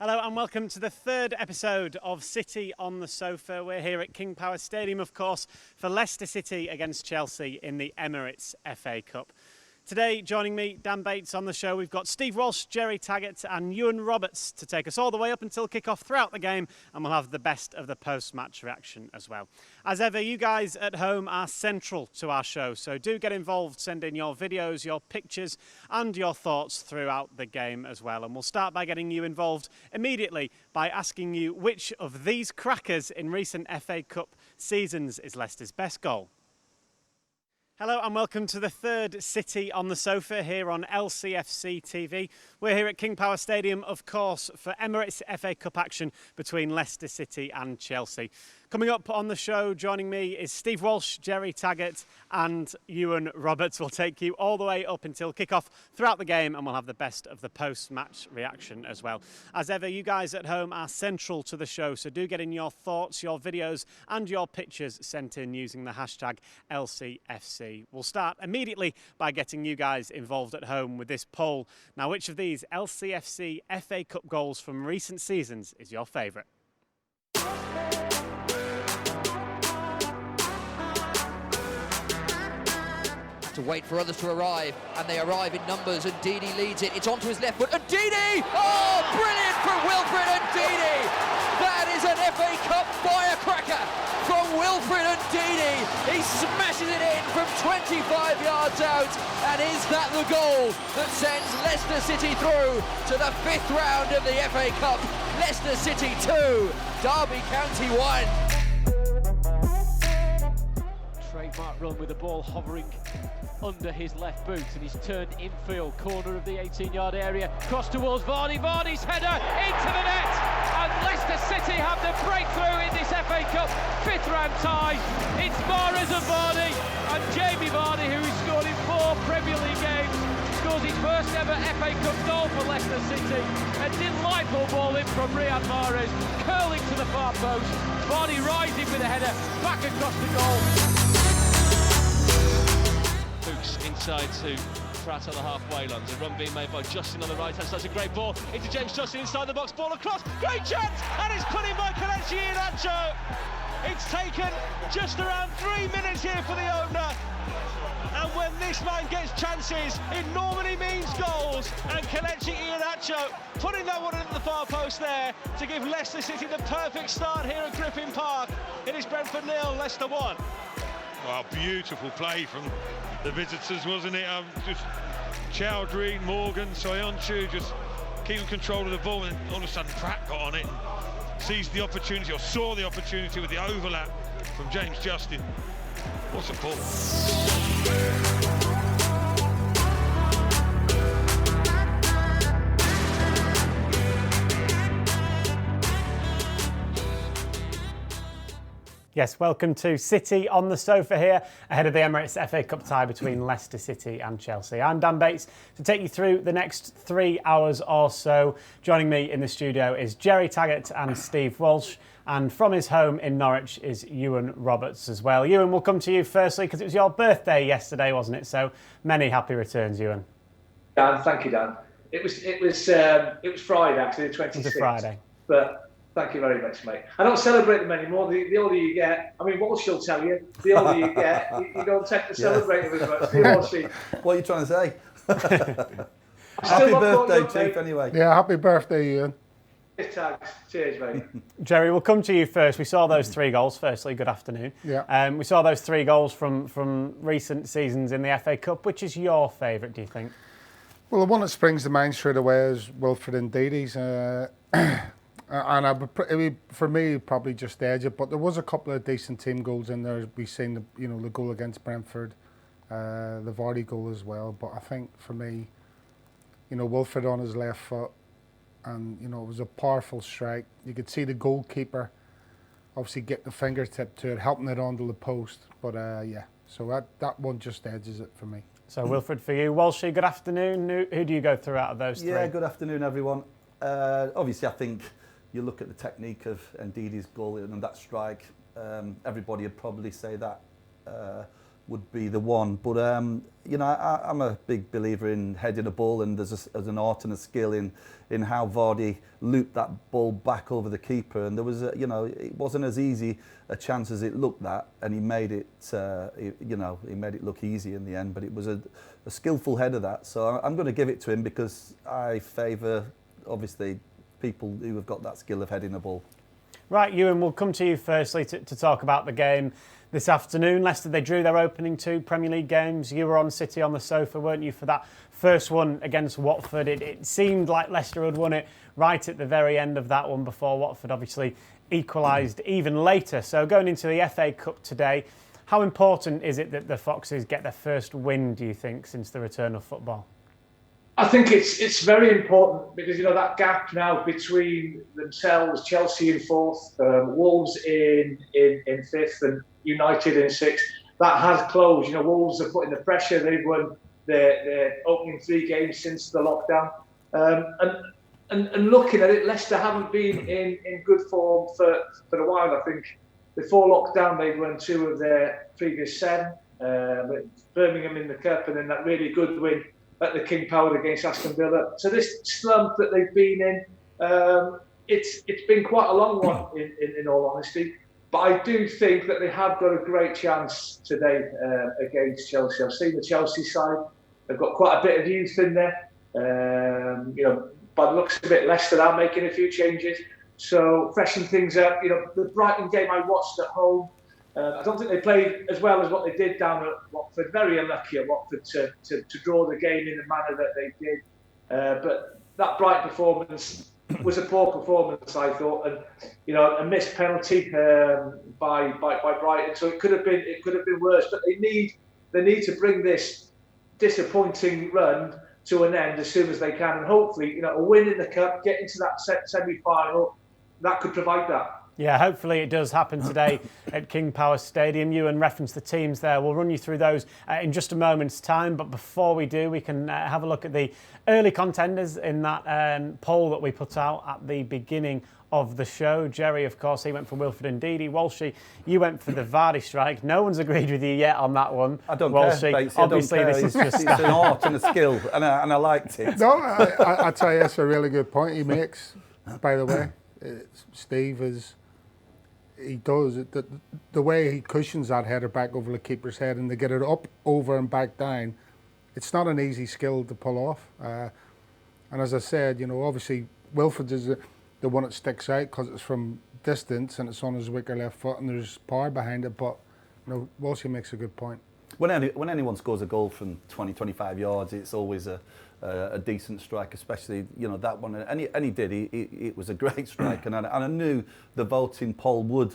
Hello and welcome to the third episode of City on the Sofa. We're here at King Power Stadium, of course, for Leicester City against Chelsea in the Emirates FA Cup. Today, joining me, Dan Bates on the show, we've got Steve Walsh, Gerry, Taggart and Iwan to take us all the way up until kick-off throughout the game, and we'll have the best of the post-match reaction as well. As ever, you guys at home are central to our show, so do get involved, send in your videos, your pictures and your thoughts throughout the game as well. And we'll start by getting you involved immediately by asking you which of these crackers in recent FA Cup seasons is Leicester's best goal. Hello and welcome to the third City on the Sofa here on LCFC TV. We're here at King Power Stadium, of course, for Emirates FA Cup action between Leicester City and Chelsea. Coming up on the show, joining me is Steve Walsh, Gerry, Taggart and Iwan Roberts. We'll take you all the way up until kick-off throughout the game, and we'll have the best of the post-match reaction as well. As ever, you guys at home are central to the show, so do get in your thoughts, your videos and your pictures sent in using the hashtag LCFC. We'll start immediately by getting you guys involved at home with this poll. Now, which of these LCFC FA Cup goals from recent seasons is your favourite? To wait for others to arrive, and they arrive in numbers, and Deeney leads it. It's onto his left foot, and Deeney! Oh, brilliant from Wilfred and Deeney! That is an FA Cup firecracker from Wilfred and Deeney. He smashes it in from 25 yards out, and is that the goal that sends Leicester City through to the fifth round of the FA Cup? Leicester City 2, Derby County 1. Trademark run with the ball hovering under his left boot, and he's turned infield, corner of the 18-yard area, cross towards Vardy, Vardy's header into the net, and Leicester City have the breakthrough in this FA Cup fifth round tie. It's Mahrez and Vardy, and Jamie Vardy, who has scored in 4 Premier League games, scores his first ever FA Cup goal for Leicester City. A delightful ball in from Riyad Mahrez, curling to the far post, Vardy rising with a header back across the goal. Inside to Pratt on the halfway line. There's a run being made by Justin on the right hand side. It's a great ball into James Justin inside the box. Ball across. Great chance! And it's put in by Kelechi Iheanacho. It's taken just around 3 minutes here for the opener. And when this man gets chances, it normally means goals. And Kelechi Iheanacho putting that one into the far post there to give Leicester City the perfect start here at Griffin Park. It is Brentford 0, Leicester 1. Well, beautiful play from the visitors, wasn't it? Just Chowdhury, Morgan, Soyuncu just keeping control of the ball, and all of a sudden Pratt got on it and seized the opportunity, or saw the opportunity with the overlap from James Justin. What a ball. Yes, welcome to City on the Sofa here, ahead of the Emirates FA Cup tie between Leicester City and Chelsea. I'm Dan Bates to take you through the next 3 hours or so. Joining me in the studio is Gerry, Taggart and Steve Walsh. And from his home in Norwich is Iwan Roberts as well. Iwan, we'll come to you firstly because it was your birthday yesterday, wasn't it? So many happy returns, Iwan. Dan, thank you, Dan. It was Friday, actually, the 26th. It was a Friday. But thank you very much, mate. I don't celebrate them anymore. The older you get, I mean, Walsh will tell you, the older you get, you don't tend to celebrate them as much. What are you trying to say? Happy birthday, Chief, anyway. Yeah, happy birthday, Iwan. Cheers, mate. Gerry, we'll come to you first. We saw those 3 goals. Firstly, good afternoon. Yeah. We saw those 3 goals from recent seasons in the FA Cup. Which is your favourite, do you think? Well, the one that springs to mind straight away is Wilfred and Deeney's. And for me, probably just edge it. But there was a couple of decent team goals in there. We've seen the goal against Brentford, the Vardy goal as well. But I think for me, Wilfred on his left foot, and it was a powerful strike. You could see the goalkeeper obviously get the fingertip to it, helping it onto the post. But yeah, so that one just edges it for me. So Wilfred for you. Walshy, good afternoon. Who do you go through out of those 3? Yeah, good afternoon, everyone. Obviously, I think you look at the technique of Ndidi's goal and that strike, everybody would probably say that would be the one. But you know, I'm a big believer in heading a ball, and there's an art and a skill in how Vardy looped that ball back over the keeper, and there was you know, it wasn't as easy a chance as it looked that, and he made it you know, he made it look easy in the end, but it was a skillful header that. So I'm going to give it to him because I favour obviously people who have got that skill of heading a ball. Right, Iwan, we'll come to you firstly to talk about the game this afternoon. Leicester, they drew their opening 2 Premier League games. You were on City on the sofa, weren't you, for that first one against Watford? It seemed like Leicester had won it right at the very end of that one before Watford obviously equalised even later. So going into the FA Cup today, how important is it that the Foxes get their first win, do you think, since the return of football? I think it's very important because, you know, that gap now between themselves, Chelsea in 4th, Wolves in 5th, and United in 6th, that has closed. You know, Wolves are putting the pressure. They've won their opening 3 games since the lockdown. And looking at it, Leicester haven't been in good form for a while. I think before lockdown, they'd won 2 of their previous 7, Birmingham in the Cup, and then that really good win at the King Power against Aston Villa. So this slump that they've been in, it's been quite a long one in all honesty. But I do think that they have got a great chance today against Chelsea. I've seen the Chelsea side; they've got quite a bit of youth in there. You know, by the looks of it, Leicester are making a few changes, so freshen things up. You know, the Brighton game I watched at home. I don't think they played as well as what they did down at Watford. Very unlucky at Watford to draw the game in the manner that they did. But that Brighton performance was a poor performance, I thought, and you know, a missed penalty by Brighton. So it could have been worse. But they need to bring this disappointing run to an end as soon as they can, and hopefully, you know, a win in the cup, get into that semi-final, that could provide that. Yeah, hopefully it does happen today at King Power Stadium. Ewan referenced the teams there. We'll run you through those in just a moment's time. But before we do, we can have a look at the early contenders in that poll that we put out at the beginning of the show. Gerry, of course, he went for Wilfred Ndidi. Walshy, you went for the Vardy strike. No one's agreed with you yet on that one. I don't Walshy, care, Batesy, obviously, I don't care. this is just it's an art and a skill, and I liked it. No, I tell you, that's a really good point he makes, by the way. Steve is... He does it. The way he cushions that header back over the keeper's head and they get it up, over and back down, it's not an easy skill to pull off. And as I said, you know, obviously Wilfred is the one that sticks out because it's from distance and it's on his weaker left foot and there's power behind it. But you know, Walshy makes a good point. When anyone scores a goal from 20, 25 yards, it's always a decent strike, especially, you know, that one. And he did. It was a great strike, and I knew the voting poll would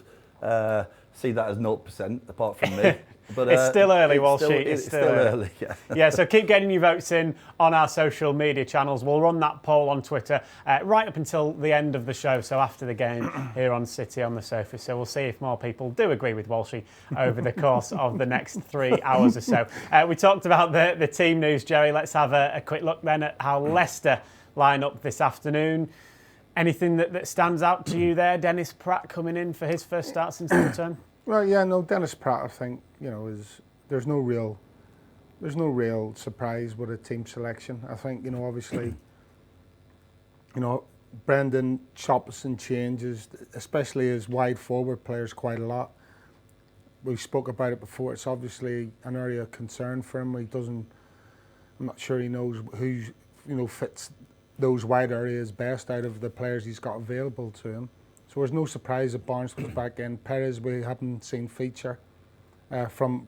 see that as 0%, apart from me. But it's still early, Walshy. It's still early. Yeah. Yeah, so keep getting your votes in on our social media channels. We'll run that poll on Twitter right up until the end of the show, so after the game here on City on the Sofa. So we'll see if more people do agree with Walshy over the course of the next 3 hours or so. We talked about the team news, Gerry. Let's have a quick look then at how Leicester line up this afternoon. Anything that stands out to you there? Dennis Pratt coming in for his first start since the return? Well, yeah, no, Dennis Pratt, I think, you know, there's no real surprise with a team selection. I think, you know, obviously, you know, Brendan chops and changes, especially his wide forward players, quite a lot. We spoke about it before. It's obviously an area of concern for him. I'm not sure he knows who, you know, fits those wide areas best out of the players he's got available to him. So there's no surprise that Barnes was back in. Perez we haven't seen feature from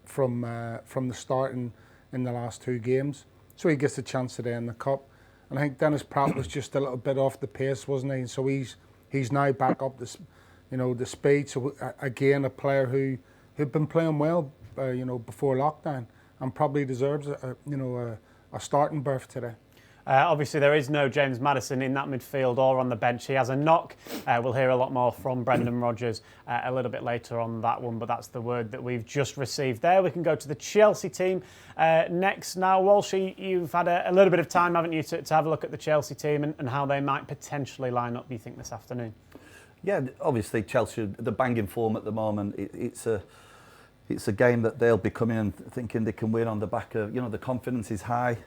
the start in the last 2 games. So he gets a chance today in the Cup. And I think Dennis Pratt was just a little bit off the pace, wasn't he? So he's now back up the speed. So again, a player who'd been playing well, you know, before lockdown, and probably deserves a starting berth today. Obviously, there is no James Maddison in that midfield or on the bench. He has a knock. We'll hear a lot more from Brendan Rodgers a little bit later on that one, but that's the word that we've just received there. We can go to the Chelsea team next. Now, Walshy, you've had a little bit of time, haven't you, to have a look at the Chelsea team and how they might potentially line up, do you think, this afternoon? Yeah, obviously Chelsea, the banging form at the moment. it's a game that they'll be coming and thinking they can win on the back of, the confidence is high.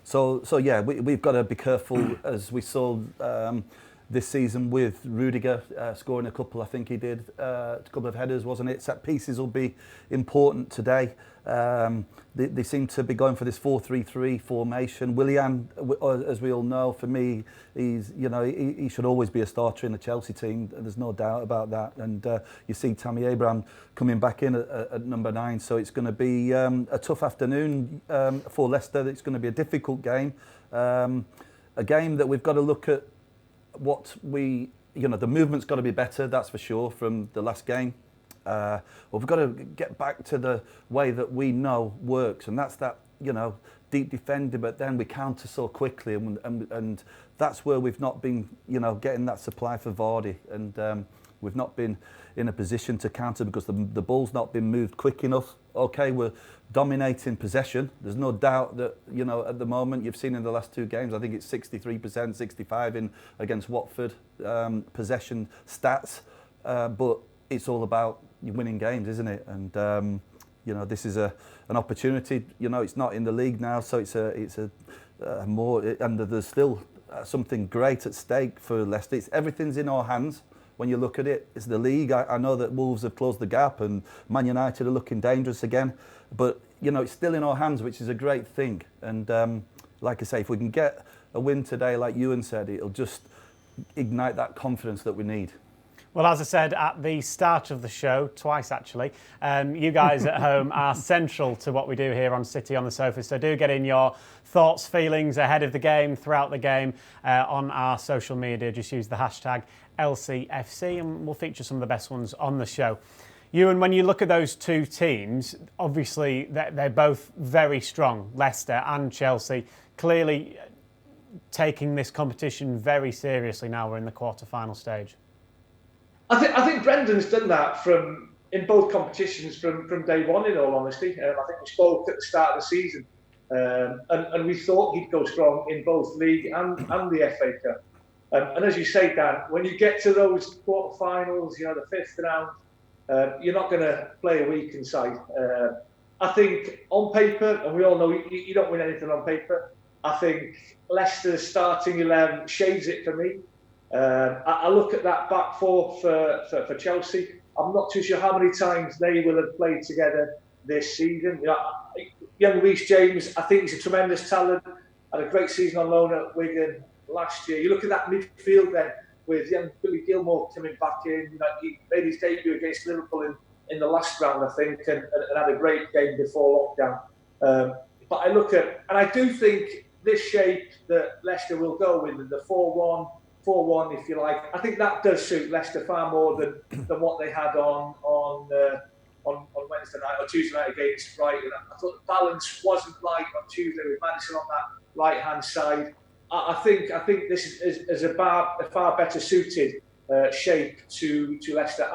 So yeah, we've got to be careful, as we saw this season with Rudiger scoring a couple. I think he did a couple of headers, wasn't it? Set pieces will be important today. They seem to be going for this 4-3-3 formation. Willian, as we all know, for me, he should always be a starter in the Chelsea team. There's no doubt about that. And you see Tammy Abraham coming back in at number 9. So it's going to be a tough afternoon for Leicester. It's going to be a difficult game. A game that we've got to look at what the movement's got to be better, that's for sure, from the last game. We've got to get back to the way that we know works, and that's that, deep defending, but then we counter so quickly, and that's where we've not been, getting that supply for Vardy, and we've not been in a position to counter because the ball's not been moved quick enough. Okay, we're dominating possession. There's no doubt that, at the moment, you've seen in the last 2 games, I think it's 63%, 65% against Watford, possession stats, but it's all about winning games, isn't it? And this is an opportunity. It's not in the league now, so it's a more, and there's still something great at stake for Leicester. Everything's in our hands. When you look at it, it's the league. I know that Wolves have closed the gap and Man United are looking dangerous again, but it's still in our hands, which is a great thing. And like I say, if we can get a win today, like Iwan said, it'll just ignite that confidence that we need. Well, as I said at the start of the show, twice actually, you guys at home are central to what we do here on City on the Sofa. So do get in your thoughts, feelings ahead of the game, throughout the game, on our social media. Just use the hashtag LCFC and we'll feature some of the best ones on the show. Ewan, when you look at those 2 teams, obviously they're both very strong, Leicester and Chelsea, clearly taking this competition very seriously now we're in the quarter-final stage. I think Brendan's done that in both competitions from day one, in all honesty. I think we spoke at the start of the season and we thought he'd go strong in both league and the FA Cup. And as you say, Dan, when you get to those quarterfinals, the 5th round, you're not going to play a weakened side. I think on paper, and we all know you don't win anything on paper, I think Leicester's starting 11 shades it for me. I look at that back 4 for Chelsea. I'm not too sure how many times they will have played together this season. Young Reece James, I think he's a tremendous talent. Had a great season on loan at Wigan last year. You look at that midfield then with young Billy Gilmore coming back in. He made his debut against Liverpool in the last round, I think, and had a great game before lockdown. But I look at, and I do think this shape that Leicester will go with, the 4-1, if you like, I think that does suit Leicester far more than what they had on Wednesday night or Tuesday night against Brighton. I thought the balance wasn't right on Tuesday with Maddison on that right-hand side. I think this is a far better suited shape to Leicester.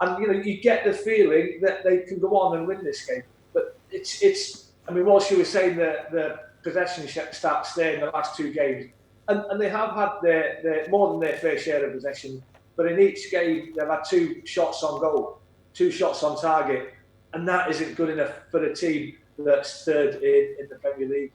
And you get the feeling that they can go on and win this game. But it's I mean, whilst you were saying the possession stats there in the last 2 games, and they have had their more than their fair share of possession, but in each game they've had 2 shots on goal, 2 shots on target, and that isn't good enough for a team that's 3rd in the Premier League.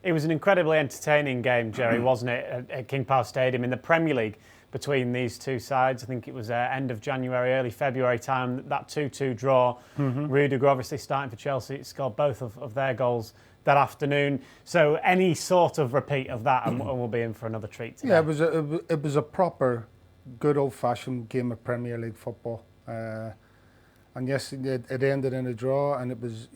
It was an incredibly entertaining game, Gerry, wasn't it, at King Power Stadium in the Premier League between these 2 sides. I think it was end of January, early February time, that 2-2 draw. Rudiger obviously starting for Chelsea, scored both of their goals that afternoon. So any sort of repeat of that and we'll be in for another treat today. Yeah, it was a proper, good old-fashioned game of Premier League football. And yes, it ended in a draw, and it was,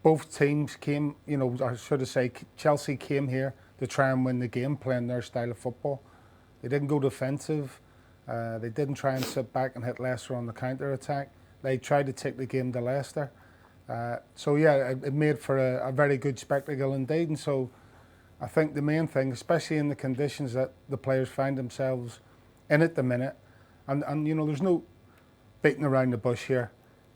both teams came, I should say, Chelsea came here to try and win the game, playing their style of football. They didn't go defensive. They didn't try and sit back and hit Leicester on the counter-attack. They tried to take the game to Leicester. So yeah, it made for a very good spectacle indeed. And so I think the main thing, especially in the conditions that the players find themselves in at the minute, and there's no beating around the bush here.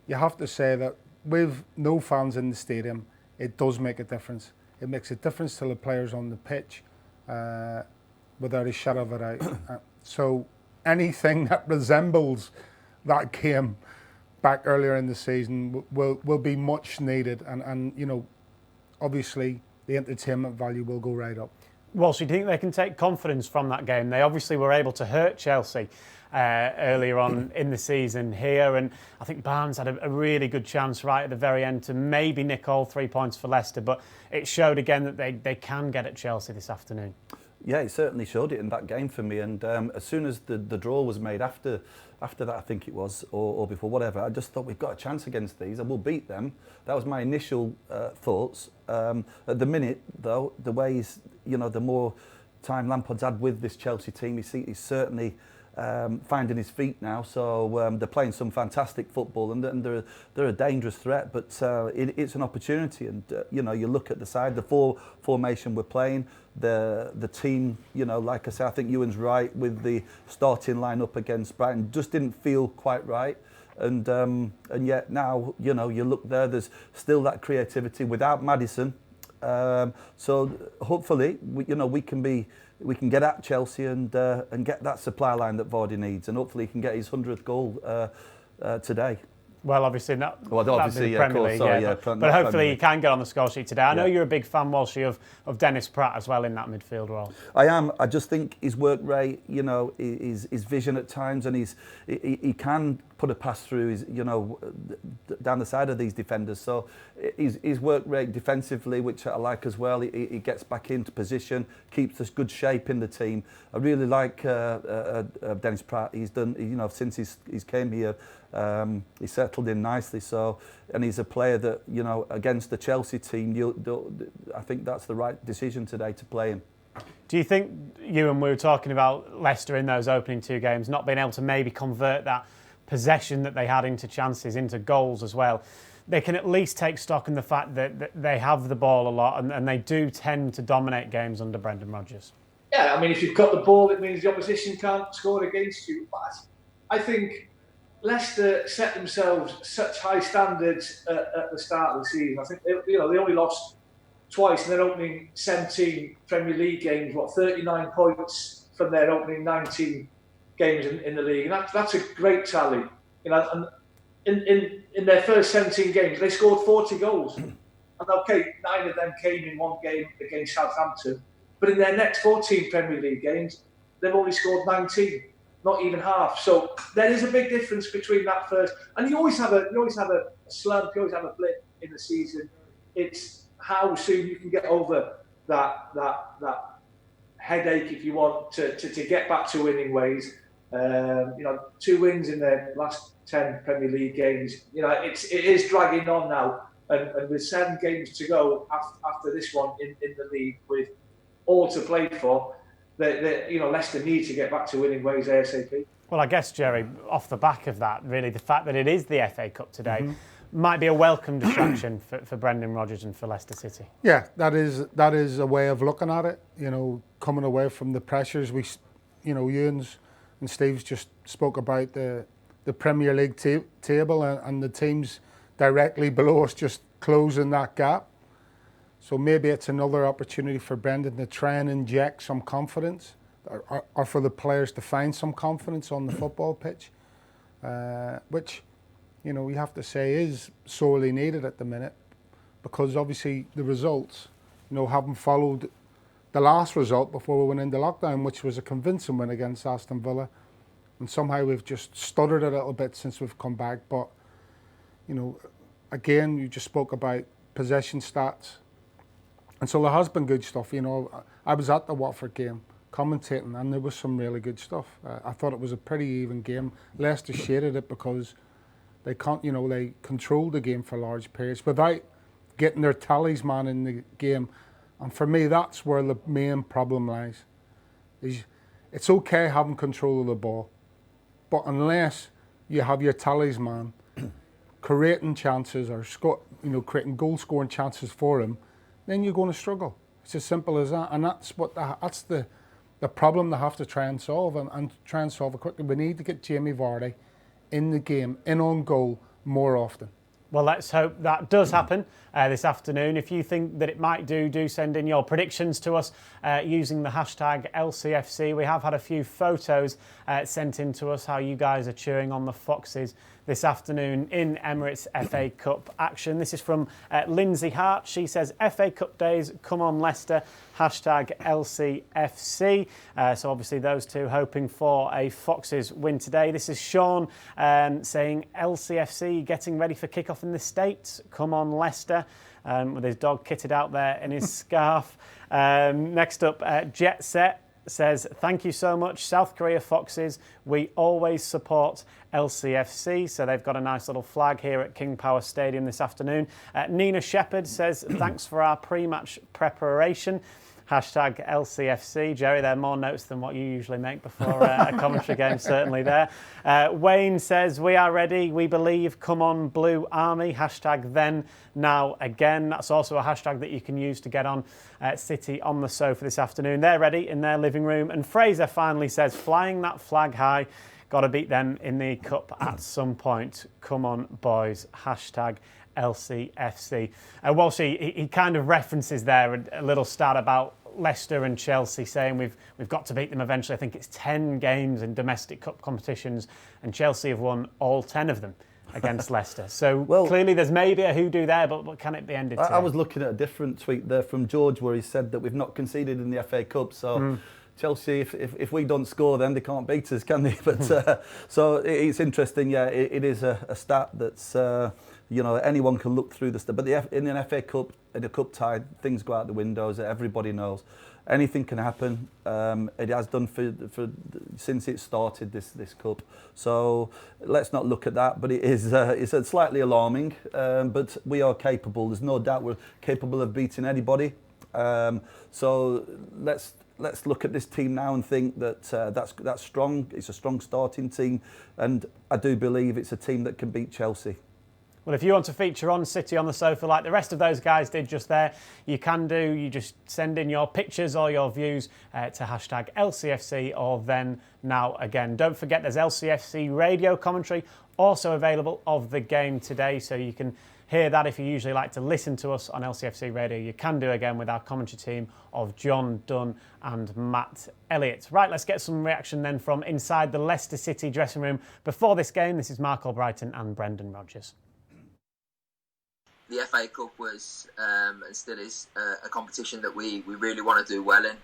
You have to say that with no fans in the stadium, it does make a difference. It makes a difference to the players on the pitch, without a shadow of a doubt. So anything that resembles that game back earlier in the season will be much needed, and you know, obviously the entertainment value will go right up. Walsh, do you think they can take confidence from that game? They obviously were able to hurt Chelsea earlier on in the season here, and I think Barnes had a really good chance right at the very end to maybe nick all 3 points for Leicester, but it showed again that they can get at Chelsea this afternoon. Yeah, it certainly showed it in that game for me, and as soon as the draw was made after that, I think it was, or before, whatever, I just thought we've got a chance against these and we'll beat them. That was my initial thoughts. At the minute, though, the ways, you know, the more time Lampard's had with this Chelsea team, he's certainly finding his feet now. So they're playing some fantastic football, and they're a dangerous threat. But it's an opportunity, and you know, you look at the side, the formation we're playing, the team. You know, like I say, I think Iwan's right with the starting lineup against Brighton. Just didn't feel quite right. And yet now, you know, you look there. There's still that creativity without Maddison. So hopefully, we can get at Chelsea and get that supply line that Vardy needs, and hopefully he can get his 100th goal today. Well, obviously not. Well, obviously, yeah, Premier League, sorry, but hopefully he can get on the score sheet today. I know you're a big fan, Walshy, of Dennis Pratt as well in that midfield role. I am. I just think his work rate, you know, his vision at times, and he can put a pass through, you know, down the side of these defenders. So his work rate defensively, which I like as well. He gets back into position, keeps us good shape in the team. I really like Dennis Pratt. He's done, you know, since he's came here. He settled in nicely, so, and he's a player that, you know, against the Chelsea team, I think that's the right decision today to play him. Do you think, Ewan, we were talking about Leicester in those opening 2 games, not being able to maybe convert that possession that they had into chances, into goals as well? They can at least take stock in the fact that they have the ball a lot, and they do tend to dominate games under Brendan Rodgers. Yeah, I mean, if you've got the ball, it means the opposition can't score against you. But I think Leicester set themselves such high standards at the start of the season. I think they only lost twice in their opening 17 Premier League games. 39 points from their opening 19 games in the league, and that's a great tally. You know, and in their first 17 games, they scored 40 goals. And okay, 9 of them came in one game against Southampton, but in their next 14 Premier League games, they've only scored 19. Not even half. So there is a big difference between that first, and you always have a slump, you always have a blip in the season. It's how soon you can get over that headache, if you want, to get back to winning ways. You know, 2 wins in their last 10 Premier League games. You know, it is dragging on now, and with 7 games to go after this one in the league, with all to play for. You know, Leicester need to get back to winning ways ASAP. Well, I guess, Gerry, off the back of that, really, the fact that it is the FA Cup today might be a welcome distraction for Brendan Rodgers and for Leicester City. Yeah, that is a way of looking at it. You know, coming away from the pressures. Ewan's and Steve's just spoke about the Premier League table and the teams directly below us just closing that gap. So maybe it's another opportunity for Brendan to try and inject some confidence, or for the players to find some confidence on the football pitch, which, you know, we have to say is sorely needed at the minute, because obviously the results, you know, haven't followed the last result before we went into lockdown, which was a convincing win against Aston Villa, and somehow we've just stuttered a little bit since we've come back. But, you know, again, you just spoke about possession stats. And so there has been good stuff. You know, I was at the Watford game commentating, and there was some really good stuff. I thought it was a pretty even game. Leicester shaded it because they controlled the game for large periods without getting their talisman in the game. And for me, that's where the main problem lies. It's okay having control of the ball, but unless you have your talisman creating chances or creating goal-scoring chances for him, then you're going to struggle. It's as simple as that, and that's the problem they have to try and solve, and try and solve it quickly. We need to get Jamie Vardy in the game, in on goal more often. Well, let's hope that does happen this afternoon. If you think that it might do send in your predictions to us using the hashtag LCFC. We have had a few photos sent in to us how you guys are cheering on the Foxes this afternoon in Emirates FA Cup action. This is from Lindsay Hart. She says, FA Cup days, come on Leicester, #LCFC. So obviously those two hoping for a Foxes win today. This is Sean saying, LCFC getting ready for kick-off in the States, come on Leicester, with his dog kitted out there in his scarf. Next up, Jet Set says, thank you so much, South Korea Foxes. We always support LCFC. So they've got a nice little flag here at King Power Stadium this afternoon. Nina Shepherd says, thanks for our pre-match preparation. #LCFC. Gerry, there are more notes than what you usually make before a commentary game, certainly there. Wayne says, we are ready, we believe, come on Blue Army, #then, now, again. That's also a hashtag that you can use to get on City on the Sofa this afternoon. They're ready in their living room. And Fraser finally says, flying that flag high, got to beat them in the cup at some point. Come on, boys, #LCFC. Walsh, he kind of references there a little stat about Leicester and Chelsea, saying we've got to beat them eventually. I think it's 10 games in domestic cup competitions, and Chelsea have won all 10 of them against Leicester. So clearly there's maybe a hoodoo there, but can it be ended today? I was looking at a different tweet there from George where he said that we've not conceded in the FA Cup, so Chelsea, if we don't score, then they can't beat us, can they? But so it's interesting. Yeah, it is a stat that's anyone can look through the stat. But in an FA Cup, in a cup tie, things go out the windows. Everybody knows anything can happen. It has done for since it started this cup. So let's not look at that. But it's slightly alarming. But we are capable. There's no doubt we're capable of beating anybody. So let's look at this team now and think that that's strong. It's a strong starting team, and I do believe it's a team that can beat Chelsea. Well, if you want to feature on City on the Sofa like the rest of those guys did just there, you can do. You just send in your pictures or your views to #LCFC or then, now, again. Don't forget there's LCFC radio commentary also available of the game today, so you can hear that if you usually like to listen to us on LCFC Radio. You can do again with our commentary team of John Dunn and Matt Elliott. Right, let's get some reaction then from inside the Leicester City dressing room before this game. This is Mark Albrighton and Brendan Rodgers. The FA Cup was and still is a competition that we really want to do well in.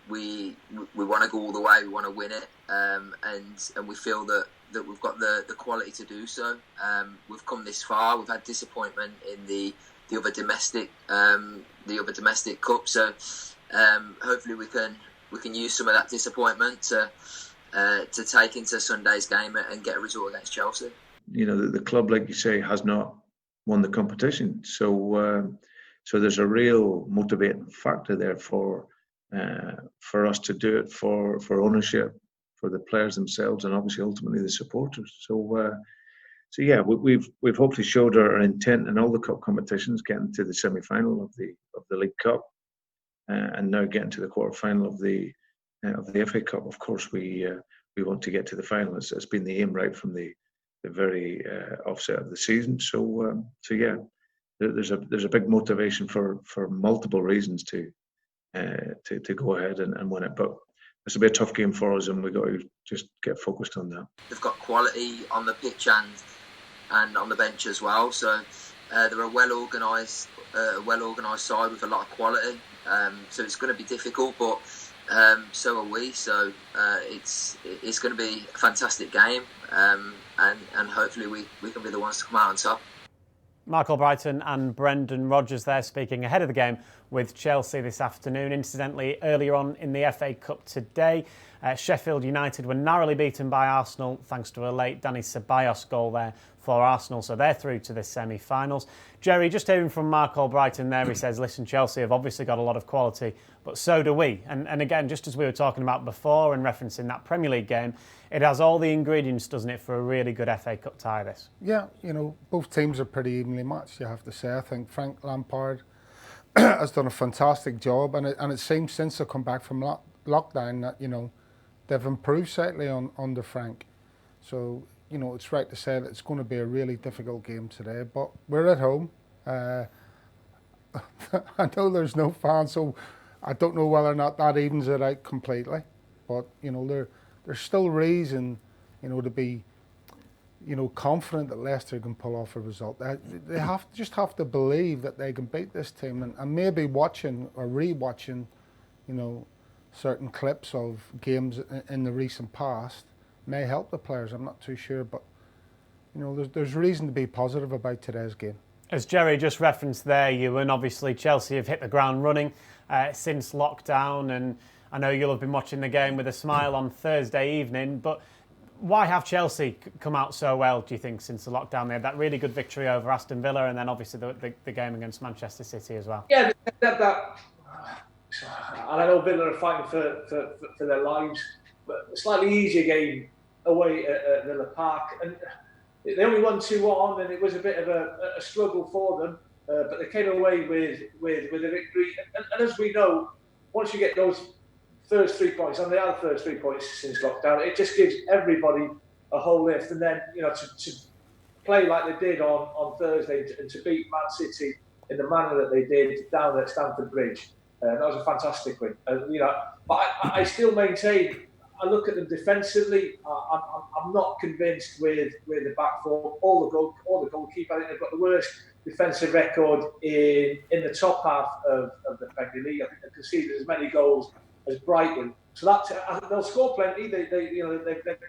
We want to go all the way. We want to win it, and we feel that we've got the quality to do so. We've come this far. We've had disappointment in the other domestic cup. So hopefully we can use some of that disappointment to take into Sunday's game and get a result against Chelsea. The club, like you say, has not won the competition, so there's a real motivating factor there for us to do it for ownership, for the players themselves, and obviously ultimately the supporters. So yeah, we've hopefully showed our intent in all the cup competitions, getting to the semi-final of the League Cup, and now getting to the quarter-final of the FA Cup. Of course, we want to get to the final. It's been the aim right from the very offset of the season. So yeah, there's a big motivation for multiple reasons to go ahead and win it. But it's a bit tough game for us, and we've got to just get focused on that. They've got quality on the pitch and on the bench as well. So they're a well organised side with a lot of quality. So it's going to be difficult, but so are we. So it's going to be a fantastic game, and hopefully we can be the ones to come out on top. Mark Albrighton and Brendan Rodgers there speaking ahead of the game with Chelsea this afternoon. Incidentally, earlier on in the FA Cup today, Sheffield United were narrowly beaten by Arsenal thanks to a late Dani Ceballos goal there for Arsenal, so they're through to the semi-finals. Gerry, just hearing from Mark Albrighton there, he says, listen, Chelsea have obviously got a lot of quality, but so do we. And again, just as we were talking about before and referencing that Premier League game, it has all the ingredients, doesn't it, for a really good FA Cup tie this? Yeah, both teams are pretty evenly matched, you have to say. I think Frank Lampard has done a fantastic job, and it seems since they've come back from lockdown that, they've improved slightly under Frank. So, it's right to say that it's going to be a really difficult game today, but we're at home. I know there's no fans, so I don't know whether or not that evens it out completely. But, there's still reason, to be, confident that Leicester can pull off a result. They just have to believe that they can beat this team, and maybe watching or re-watching, certain clips of games in the recent past may help the players. I'm not too sure, but there's reason to be positive about today's game. As Gerry just referenced there, Iwan, obviously Chelsea have hit the ground running since lockdown, and I know you'll have been watching the game with a smile on Thursday evening, but why have Chelsea come out so well, do you think, since the lockdown? They had that really good victory over Aston Villa, and then obviously the game against Manchester City as well. Yeah, that. And I know Villa are fighting for their lives, but a slightly easier game away at Villa Park, and they only won 2-1, and it was a bit of a struggle for them, but they came away with a victory. And as we know, once you get those first 3 points, and they are the first 3 points since lockdown, it just gives everybody a whole lift. And then to play like they did on Thursday and to beat Man City in the manner that they did down at Stamford Bridge, that was a fantastic win. But I still maintain, I look at them defensively. I'm not convinced with the back four or the goalkeeper. I think they've got the worst defensive record in the top half of the Premier League. I think they've conceded as many goals as Brighton. So they'll score plenty. They've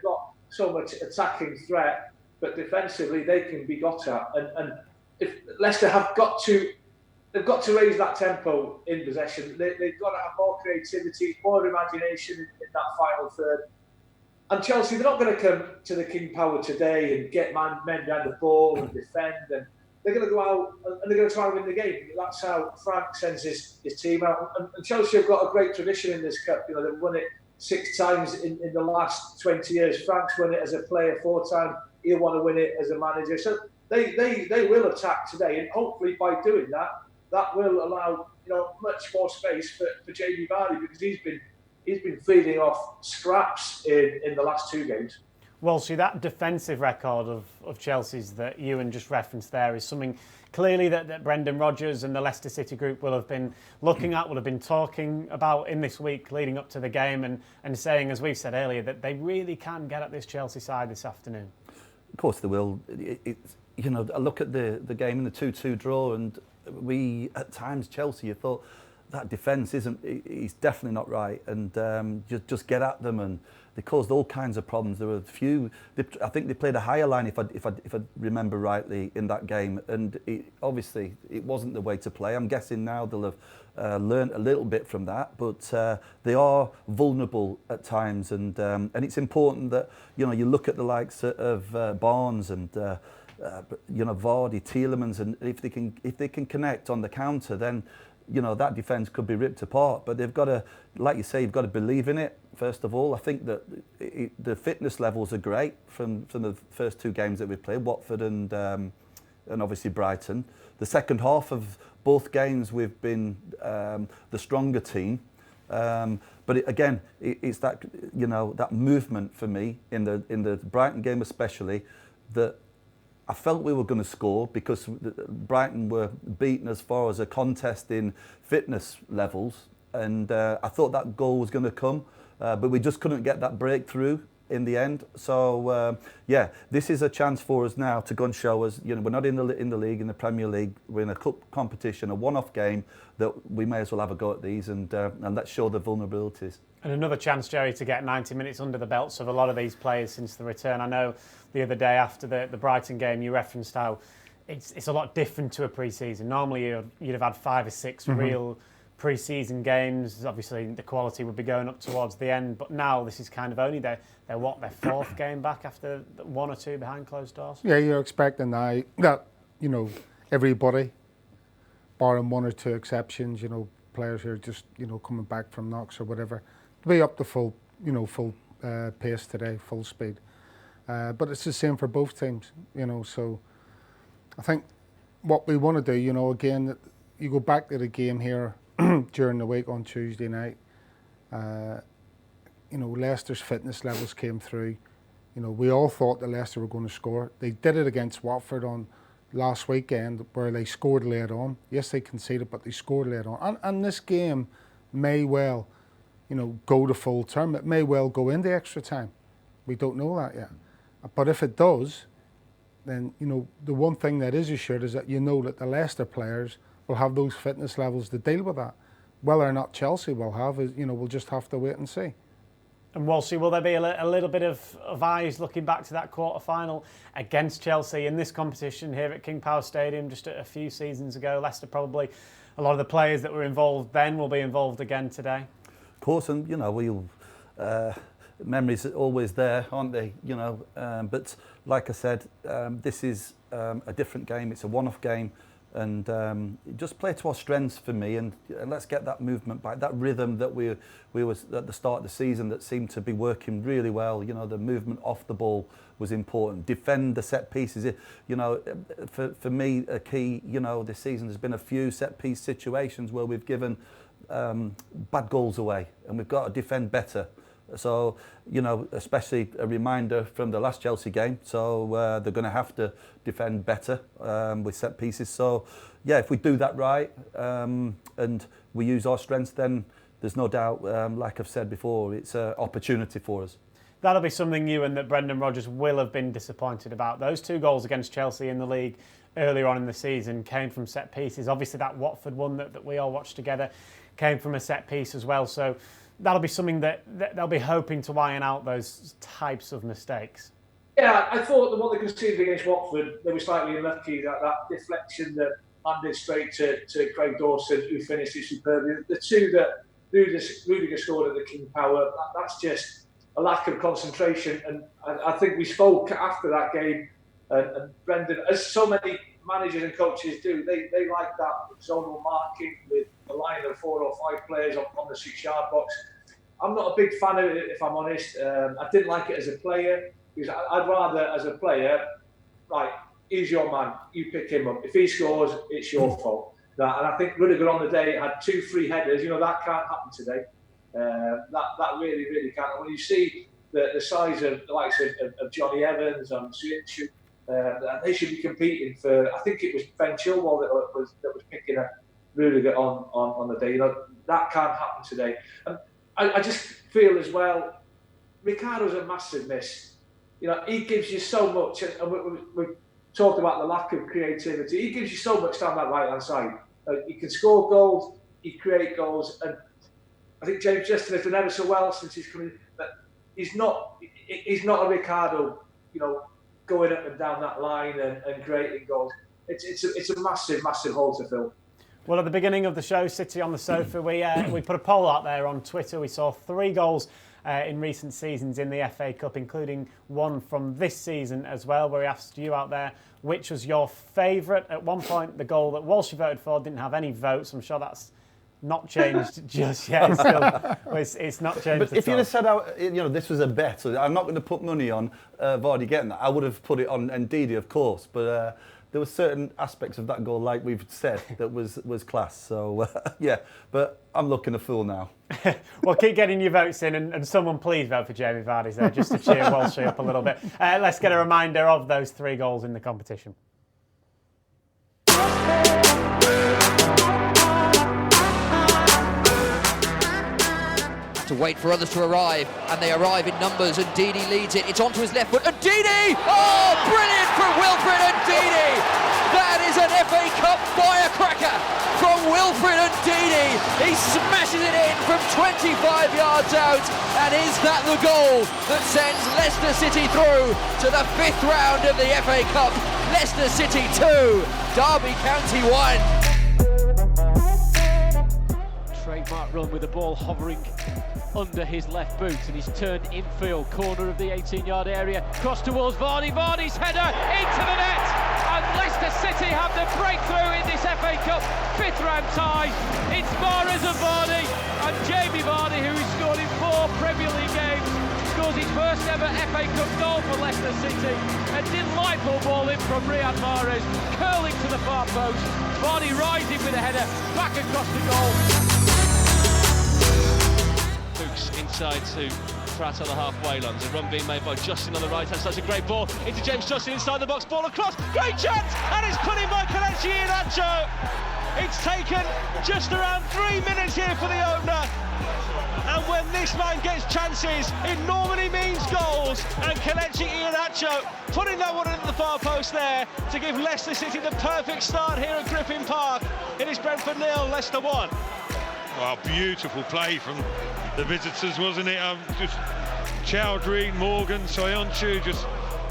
got so much attacking threat, but defensively they can be got at. And if Leicester they've got to raise that tempo in possession. They've got to have more creativity, more imagination in that final third. And Chelsea, they're not going to come to the King Power today and get men behind the ball and defend. And they're going to go out and they're going to try and win the game. That's how Frank sends his team out. And Chelsea have got a great tradition in this cup. They've won it 6 times in the last 20 years. Frank's won it as a player 4 times. He'll want to win it as a manager. So they will attack today, and hopefully by doing that will allow much more space for Jamie Vardy, because he's been feeding off scraps in the last 2 games. Well, see, that defensive record of Chelsea's that Iwan just referenced there is something clearly that Brendan Rodgers and the Leicester City group will have been looking at, will have been talking about in this week leading up to the game, and saying, as we've said earlier, that they really can get at this Chelsea side this afternoon. Of course they will. I look at the game in the 2-2 draw, and we, at times, Chelsea, you thought that defence is definitely not right, and just get at them, and they caused all kinds of problems. There were a few. I think they played a higher line, if I remember rightly, in that game, and obviously it wasn't the way to play. I'm guessing now they'll have learned a little bit from that, but they are vulnerable at times, and it's important that you look at the likes of Barnes and Vardy, Tielemans, and if they can connect on the counter, then that defence could be ripped apart. But they've got to, like you say, you've got to believe in it. First of all, I think that the fitness levels are great from the first 2 games that we played, Watford and obviously Brighton. The second half of both games we've been the stronger team. But it's that that movement for me in the Brighton game especially, that I felt we were going to score, because Brighton were beaten as far as a contest in fitness levels, and I thought that goal was going to come, but we just couldn't get that breakthrough in the end. So this is a chance for us now to go and show us. We're not in the league, in the Premier League. We're in a cup competition, a one-off game, that we may as well have a go at these, and let's show the vulnerabilities. And another chance, Gerry, to get 90 minutes under the belts of a lot of these players since the return. I know the other day after the Brighton game, you referenced how it's a lot different to a pre-season. Normally you'd have had 5 or 6 real pre-season games. Obviously the quality would be going up towards the end, but now this is kind of only their 4th game back after 1 or 2 behind closed doors. Yeah, you're expecting that everybody, barring 1 or 2 exceptions, players who are just coming back from knocks or whatever, to be up to full pace today, full speed. But it's the same for both teams, so I think what we want to do, again, you go back to the game here during the week on Tuesday night, Leicester's fitness levels came through. We all thought that Leicester were going to score. They did it against Watford on last weekend, where they scored late on. Yes, they conceded, but they scored late on. And this game may well, go to full term. It may well go into extra time. We don't know that yet. But if it does, then the one thing that is assured is that that the Leicester players will have those fitness levels to deal with that. Whether or not Chelsea will have is, we'll just have to wait and see. And Walshy, will there be a little bit of eyes looking back to that quarter-final against Chelsea in this competition here at King Power Stadium just a few seasons ago? Leicester probably, a lot of the players that were involved then will be involved again today. Of course, and memories are always there, aren't they? But like I said, this is a different game. It's a one-off game. And just play to our strengths for me, and let's get that movement back, that rhythm that we was at the start of the season that seemed to be working really well. The movement off the ball was important. Defend the set pieces. For me, a key. This season there's been a few set piece situations where we've given bad goals away, and we've got to defend better. So, especially a reminder from the last Chelsea game. So they're going to have to defend better with set pieces. So, yeah, if we do that right and we use our strengths, then there's no doubt, like I've said before, it's an opportunity for us. That'll be something new and that Brendan Rodgers will have been disappointed about. Those 2 goals against Chelsea in the league earlier on in the season came from set pieces. Obviously, that Watford one that we all watched together came from a set piece as well. So that'll be something that they'll be hoping to iron out, those types of mistakes. Yeah, I thought the one they conceded against Watford, they were slightly unlucky, that deflection that landed straight to Craig Dawson, who finished it superbly. The 2 that Rudiger scored at the King Power, that's just a lack of concentration. And I think we spoke after that game, and Brendan, as so many managers and coaches do, they like that zonal marking with a line of 4 or 5 players on the 6-yard box. I'm not a big fan of it, if I'm honest. I didn't like it as a player, because I'd rather, as a player, right, he's your man, you pick him up. If he scores, it's your fault. And I think Rudiger on the day had 2 free headers. That can't happen today. That really, really can't. And when you see the size of the likes of Johnny Evans and Suichu, they should be competing for. I think it was Ben Chilwell that was picking up Rudiger on the day. That can't happen today. And I just feel as well, Ricardo's a massive miss. He gives you so much, and we've talked about the lack of creativity. He gives you so much down that right hand side. He can score goals, he create goals, and I think James Justin has done ever so well since he's come in. But he's not a Ricardo, going up and down that line and creating goals. It's a massive hole to fill. Well, at the beginning of the show, City on the Sofa, we put a poll out there on Twitter. We saw 3 goals in recent seasons in the FA Cup, including one from this season as well, where we asked you out there which was your favourite. At one point, the goal that Walsh voted for didn't have any votes. I'm sure that's not changed just yet. It's not changed. But if you'd have said, this was a bet, so I'm not going to put money on Vardy getting that, I would have put it on Ndidi, of course. But there were certain aspects of that goal, like we've said, that was class. So, yeah, but I'm looking a fool now. Well, keep getting your votes in, and someone please vote for Jamie Vardy there, just to cheer Walshy up a little bit. Let's get a reminder of those 3 goals in the competition. To wait for others to arrive, and they arrive in numbers, and Ndidi leads it. It's onto his left foot, and Ndidi! Oh, brilliant from Wilfred Ndidi! That is an FA Cup firecracker from Wilfred Ndidi. He smashes it in from 25 yards out, and is that the goal that sends Leicester City through to the 5th round of the FA Cup? Leicester City 2, Derby County 1. Trademark run with the ball hovering under his left boot, and he's turned infield, corner of the 18-yard area, cross towards Vardy, Vardy's header into the net, and Leicester City have the breakthrough in this FA Cup 5th round tie. It's Mahrez and Vardy, and Jamie Vardy, who has scored in 4 Premier League games, scores his first ever FA Cup goal for Leicester City. A delightful ball in from Riyad Mahrez, curling to the far post, Vardy rising with a header back across the goal. Inside to Pratt on the halfway line. There's a run being made by Justin on the right hand side. It's a great ball into James Justin inside the box. Ball across. Great chance! And it's put in by Kelechi Iheanacho. It's taken just around 3 minutes here for the opener. And when this man gets chances, it normally means goals. And Kelechi Iheanacho putting that one into the far post there to give Leicester City the perfect start here at Griffin Park. It is Brentford 0, Leicester 1. Well, beautiful play from the visitors, wasn't it? Just Chowdhury, Morgan, Soyuncu just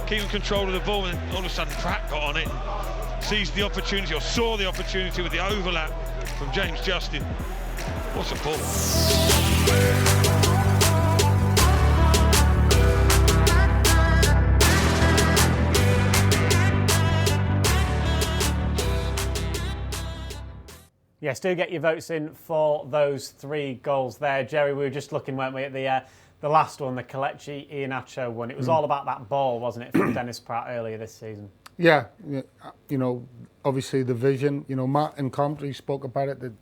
keeping control of the ball, and all of a sudden Pratt got on it and seized the opportunity, or saw the opportunity with the overlap from James Justin. What a ball. Yes, do get your votes in for those 3 goals there. Gerry, we were just looking, weren't we, at the last one, the Kelechi Iheanacho one. It was all about that ball, wasn't it, from Dennis Pratt earlier this season? Yeah, you know, obviously the vision. You know, Matt in commentary spoke about it, that,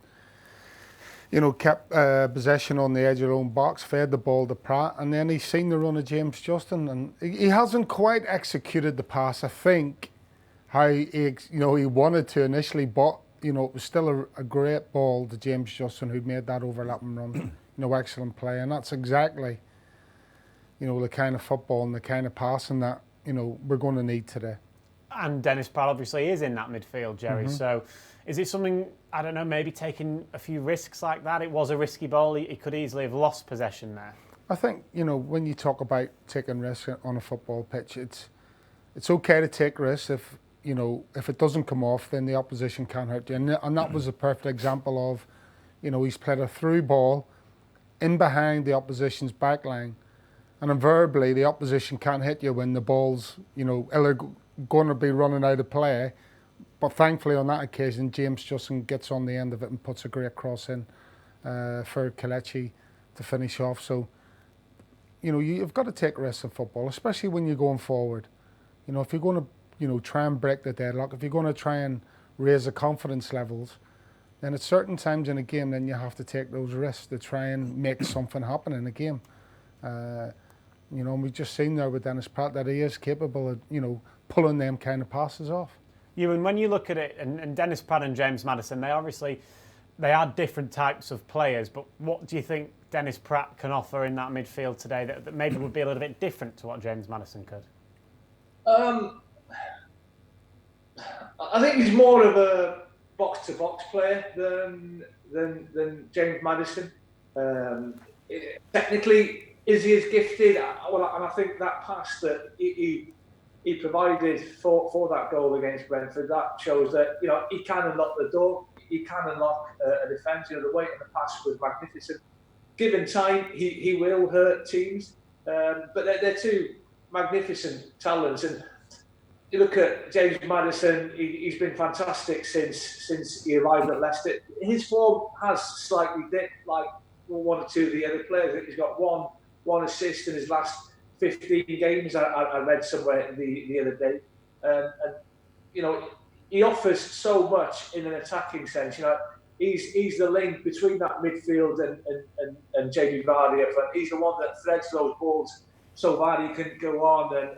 you know, kept possession on the edge of their own box, fed the ball to Pratt, and then he's seen the run of James Justin, and he hasn't quite executed the pass, I think, how he wanted to initially, but you know, it was still a great ball to James Justin, who'd made that overlapping run. You know, excellent play, and that's exactly, you know, the kind of football and the kind of passing that, you know, we're going to need today. And Dennis Pratt obviously is in that midfield, Gerry. So is it something, I don't know, maybe taking a few risks like that? It was a risky ball. He could easily have lost possession there. I think, you know, when you talk about taking risks on a football pitch, it's okay to take risks if, you know, if it doesn't come off, then the opposition can't hurt you. And that was a perfect example of, you know, he's played a through ball in behind the opposition's back line. And invariably, the opposition can't hit you when the ball's, you know, going to be running out of play. But thankfully, on that occasion, James Justin gets on the end of it and puts a great cross in for Kelechi to finish off. So, you know, you've got to take risks in football, especially when you're going forward. You know, if you're going to, you know, try and break the deadlock, if you're going to try and raise the confidence levels, then at certain times in a game, then you have to take those risks to try and make something happen in a game. You know, and we've just seen there with Dennis Pratt that he is capable of, you know, pulling them kind of passes off. Ewan, when you look at it, and Dennis Pratt and James Maddison, they are different types of players, but what do you think Dennis Pratt can offer in that midfield today that maybe would be a little bit different to what James Maddison could? I think he's more of a box-to-box player than James Maddison. Technically, is he as gifted? Well, and I think that pass that he provided for that goal against Brentford, that shows that, you know, he can unlock the door. He can unlock a defence. You know, the weight of the pass was magnificent. Given time, he will hurt teams. But they're 2 magnificent talents. And you look at James Maddison, he's been fantastic since he arrived at Leicester. His form has slightly dipped, like 1 or 2 of the other players. I think he's got one assist in his last 15 games, I read somewhere the other day. And, you know, he offers so much in an attacking sense. You know, he's the link between that midfield and Jamie Vardy up front. He's the one that threads those balls so Vardy can go on and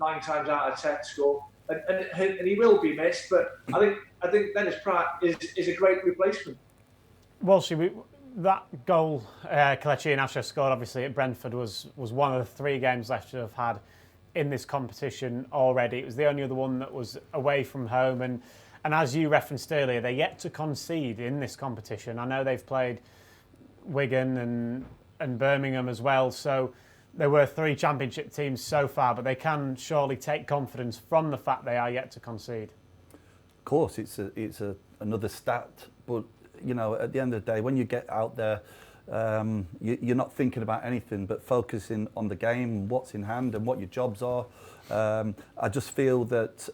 9 times out of 10 score. And he will be missed, but I think Dennis Pratt is a great replacement. Walshy, that goal Kelechi Iheanacho scored obviously at Brentford was one of the 3 games Leicester have had in this competition already. It was the only other one that was away from home, and as you referenced earlier, they're yet to concede in this competition. I know they've played Wigan and Birmingham as well, so there were 3 championship teams so far, but they can surely take confidence from the fact they are yet to concede. Of course, it's another stat, but you know, at the end of the day, when you get out there, you're not thinking about anything but focusing on the game, what's in hand, and what your jobs are. I just feel that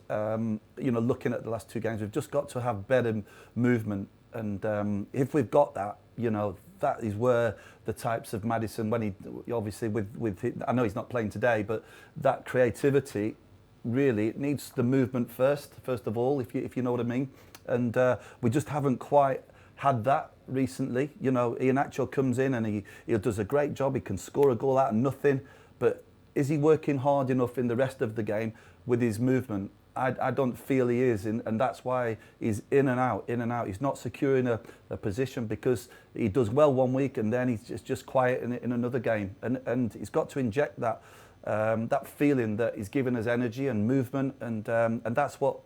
you know, looking at the last 2 games, we've just got to have better movement, and if we've got that, you know, that is where the types of Maddison, when he obviously with I know he's not playing today, but that creativity, really, it needs the movement first of all, if you know what I mean, and we just haven't quite had that recently. You know, Iheanacho comes in and he does a great job. He can score a goal out of nothing, but is he working hard enough in the rest of the game with his movement? I don't feel he is, and that's why he's in and out. He's not securing a position because he does well one week and then he's just quiet in another game. And he's got to inject that that feeling that he's giving us energy and movement, and that's what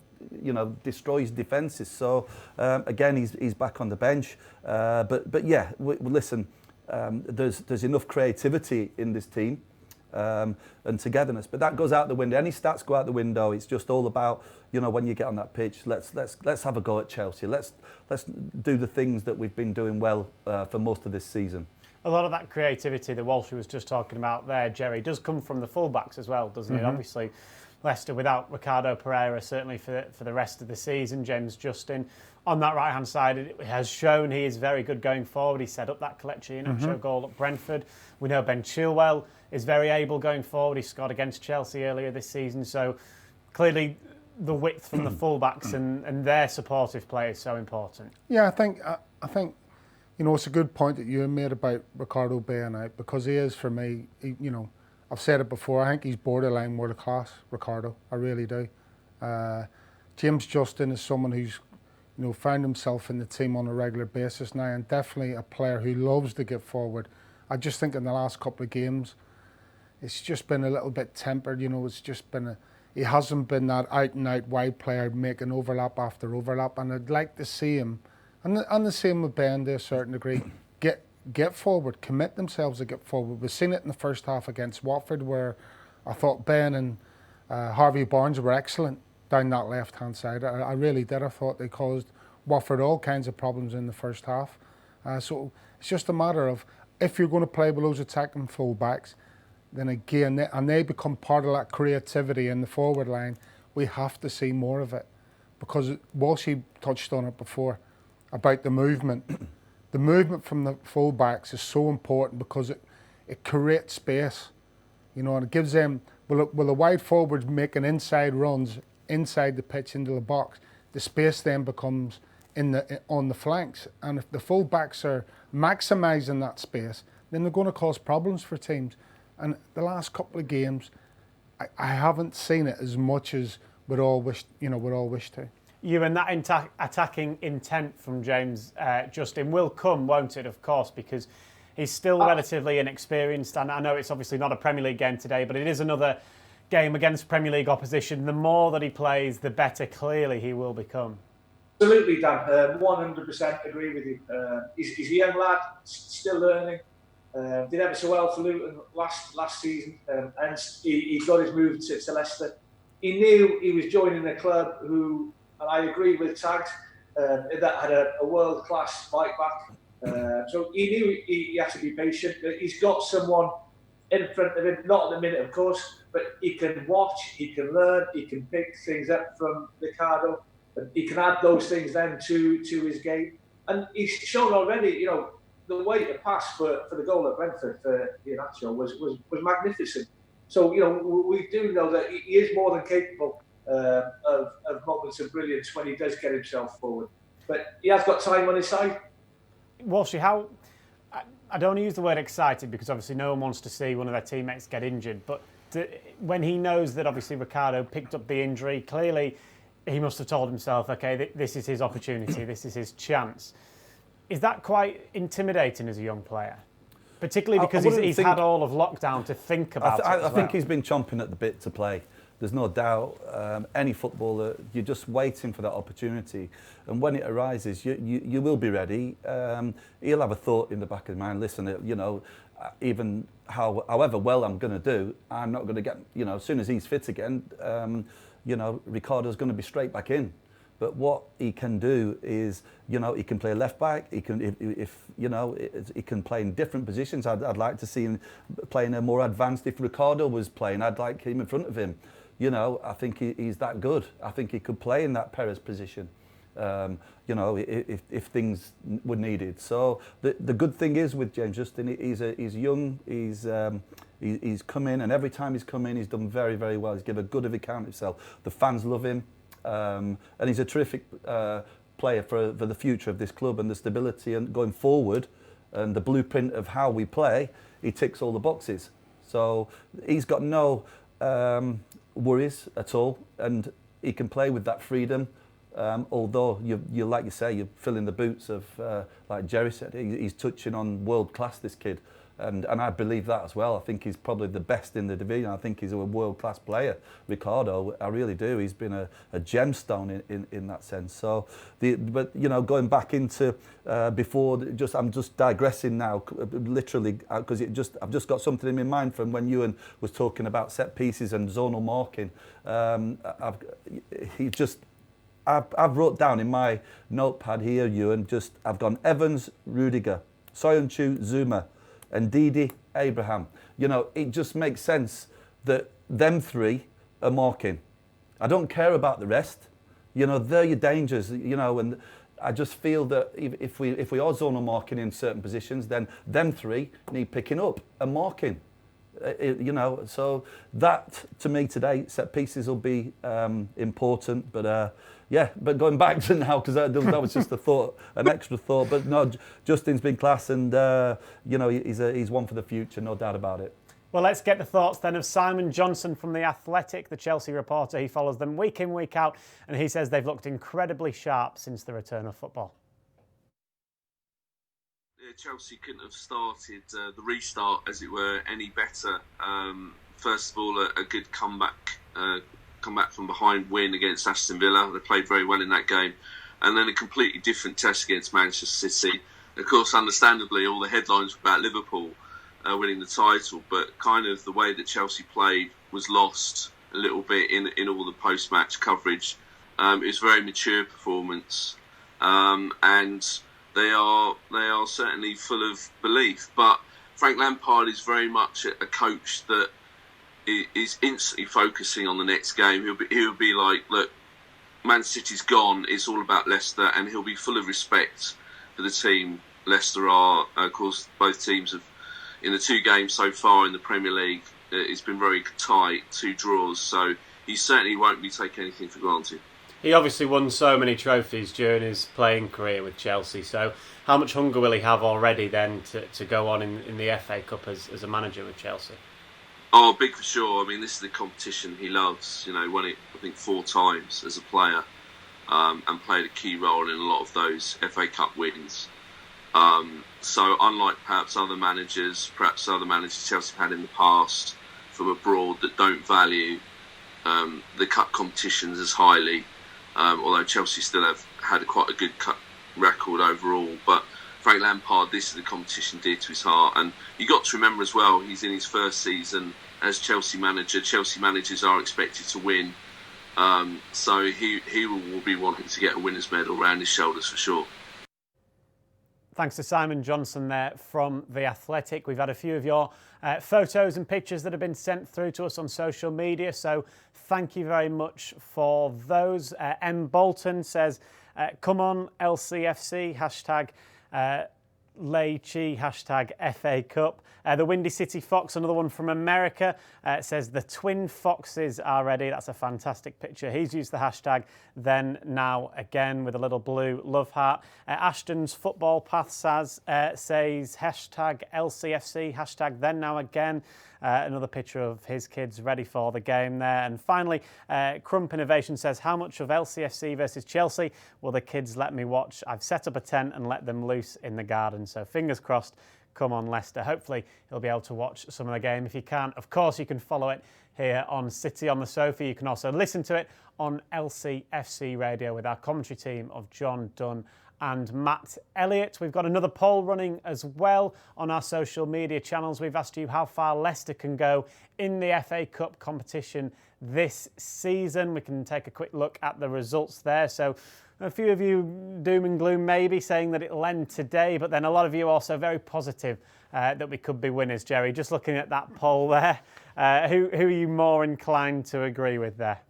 destroys defences. So again, he's back on the bench. But yeah, listen, there's enough creativity in this team. And togetherness, but that goes out the window. Any stats go out the window. It's just all about, when you get on that pitch, let's have a go at Chelsea. Let's do the things that we've been doing well for most of this season. A lot of that creativity that Walsh was just talking about there, Gerry, does come from the fullbacks as well, doesn't it? Obviously, Leicester without Ricardo Pereira, certainly for the rest of the season. James Justin on that right-hand side, it has shown he is very good going forward. He set up that Kelechi goal at Brentford. We know Ben Chilwell is very able going forward. He scored against Chelsea earlier this season. So clearly the width from the fullbacks and their supportive play is so important. Yeah, I think it's a good point that you made about Ricardo being out, because he is, for me, I've said it before, I think he's borderline world class, Ricardo. I really do. James Justin is someone who's found himself in the team on a regular basis now, and definitely a player who loves to get forward. I just think in the last couple of games, it's just been a little bit tempered. It's just been he hasn't been that out-and-out wide player making overlap after overlap, and I'd like to see him, and the same with Ben to a certain degree, get forward, commit themselves to get forward. We've seen it in the first half against Watford, where I thought Ben and Harvey Barnes were excellent down that left-hand side. I really did. I thought they caused Watford all kinds of problems in the first half. So it's just a matter of, if you're going to play with those attacking full-backs, then again, and they become part of that creativity in the forward line, we have to see more of it. Because Walshy touched on it before, about the movement. The movement from the full-backs is so important because it creates space, and it gives them, well, the wide forwards making inside runs inside the pitch into the box, the space then becomes on the flanks. And if the full-backs are maximising that space, then they're going to cause problems for teams. And the last couple of games, I haven't seen it as much as we'd all wish to. And that attacking intent from James Justin will come, won't it, of course, because he's still relatively inexperienced. And I know it's obviously not a Premier League game today, but it is another game against Premier League opposition. The more that he plays, the better clearly he will become. Absolutely, Dan. 100% agree with you. He's a young lad, still learning. Did ever so well for Luton last season, and he got his move to Leicester. He knew he was joining a club who, and I agree with Taggart, that had a world-class right back. So he knew he had to be patient. But he's got someone in front of him, not at the minute, of course, but he can watch, he can learn, he can pick things up from Ricardo, and he can add those things then to his game. And he's shown already, the way to pass for the goal at Brentford for Iwan was magnificent. So, we do know that he is more than capable of moments of brilliance when he does get himself forward. But he has got time on his side. Walshy, I don't want to use the word excited because obviously no one wants to see one of their teammates get injured, but when he knows that obviously Ricardo picked up the injury, clearly he must have told himself, okay, this is his opportunity, this is his chance. Is that quite intimidating as a young player? Particularly because he's had all of lockdown to think about it. I think he's been chomping at the bit to play. There's no doubt. Any footballer, you're just waiting for that opportunity, and when it arises, you will be ready. He'll have a thought in the back of his mind. Listen, even however well I'm going to do, I'm not going to get. As soon as he's fit again, Ricardo's going to be straight back in. But what he can do is, he can play left back. He can, he can play in different positions. I'd like to see him playing a more advanced. If Ricardo was playing, I'd like him in front of him. I think he's that good. I think he could play in that Perez position. If things were needed. So the good thing is with James Justin, he's young. He's come in, and every time he's come in, he's done very, very well. He's given a good account of himself. The fans love him. And he's a terrific player for the future of this club and the stability and going forward and the blueprint of how we play. He ticks all the boxes. So he's got no worries at all. And he can play with that freedom. Although you like you say, you're filling the boots of like Gerry said, he's touching on world class, this kid, and I believe that as well. I think he's probably the best in the division. I think he's a world class player, Ricardo. I really do. He's been a gemstone in that sense. So but you know, going back into before, I'm just digressing now, literally, because I've just got something in my mind from when Iwan was talking about set pieces and zonal marking. I've wrote down in my notepad here, Iwan, I've gone Evans, Rudiger, Soyuncu, Zuma, and Didi, Abraham. You know, it just makes sense that them three are marking. I don't care about the rest. You know, they're your dangers, you know, and I just feel that if we are zonal marking in certain positions, then them three need picking up and marking. You know, so that to me today, set pieces will be important. But yeah, but going back to now, because that was just a thought, an extra thought. But no, Justin's been class, and you know, he's one for the future, no doubt about it. Well, let's get the thoughts then of Simon Johnson from The Athletic, the Chelsea reporter. He follows them week in, week out, and he says they've looked incredibly sharp since the return of football. Chelsea couldn't have started the restart, as it were, any better. First of all, a good comeback from behind win against Aston Villa. They played very well in that game. And then a completely different test against Manchester City. Of course, understandably, all the headlines were about Liverpool winning the title, but kind of the way that Chelsea played was lost a little bit in all the post-match coverage. It was a very mature performance, and they are certainly full of belief. But Frank Lampard is very much a coach that is instantly focusing on the next game. He'll be like, look, Man City's gone. It's all about Leicester, and he'll be full of respect for the team Leicester are. Of course, both teams have, in the two games so far in the Premier League, it's been very tight, 2 draws. So he certainly won't be taking anything for granted. He obviously won so many trophies during his playing career with Chelsea, so how much hunger will he have already then to go on in the FA Cup as a manager with Chelsea? Oh, big for sure. I mean, this is the competition he loves. You know, won it, I think, 4 times as a player, and played a key role in a lot of those FA Cup wins. So unlike perhaps other managers Chelsea had in the past from abroad that don't value the cup competitions as highly, although Chelsea still have had quite a good cup record overall. But Frank Lampard, this is the competition dear to his heart. And you got to remember as well, he's in his first season as Chelsea manager. Chelsea managers are expected to win. So he will be wanting to get a winner's medal around his shoulders for sure. Thanks to Simon Johnson there from The Athletic. We've had a few of your photos and pictures that have been sent through to us on social media, so thank you very much for those. M. Bolton says, come on LCFC, hashtag Leichy, hashtag FA Cup. The Windy City Fox, another one from America, says the twin foxes are ready. That's a fantastic picture. He's used the hashtag then, now, again, with a little blue love heart. Ashton's Football Path says hashtag LCFC, hashtag then, now, again. Another picture of his kids ready for the game there. And finally, Crump Innovation says, how much of LCFC versus Chelsea will the kids let me watch? I've set up a tent and let them loose in the garden. So fingers crossed, come on Leicester. Hopefully he'll be able to watch some of the game. If you can't, of course, you can follow it here on City on the Sofa. You can also listen to it on LCFC Radio with our commentary team of John Dunn and Matt Elliott. We've got another poll running as well on our social media channels. We've asked you how far Leicester can go in the FA Cup competition this season. We can take a quick look at the results there. So a few of you doom and gloom maybe, saying that it'll end today, but then a lot of you also very positive that we could be winners, Gerry. Just looking at that poll there, who are you more inclined to agree with there?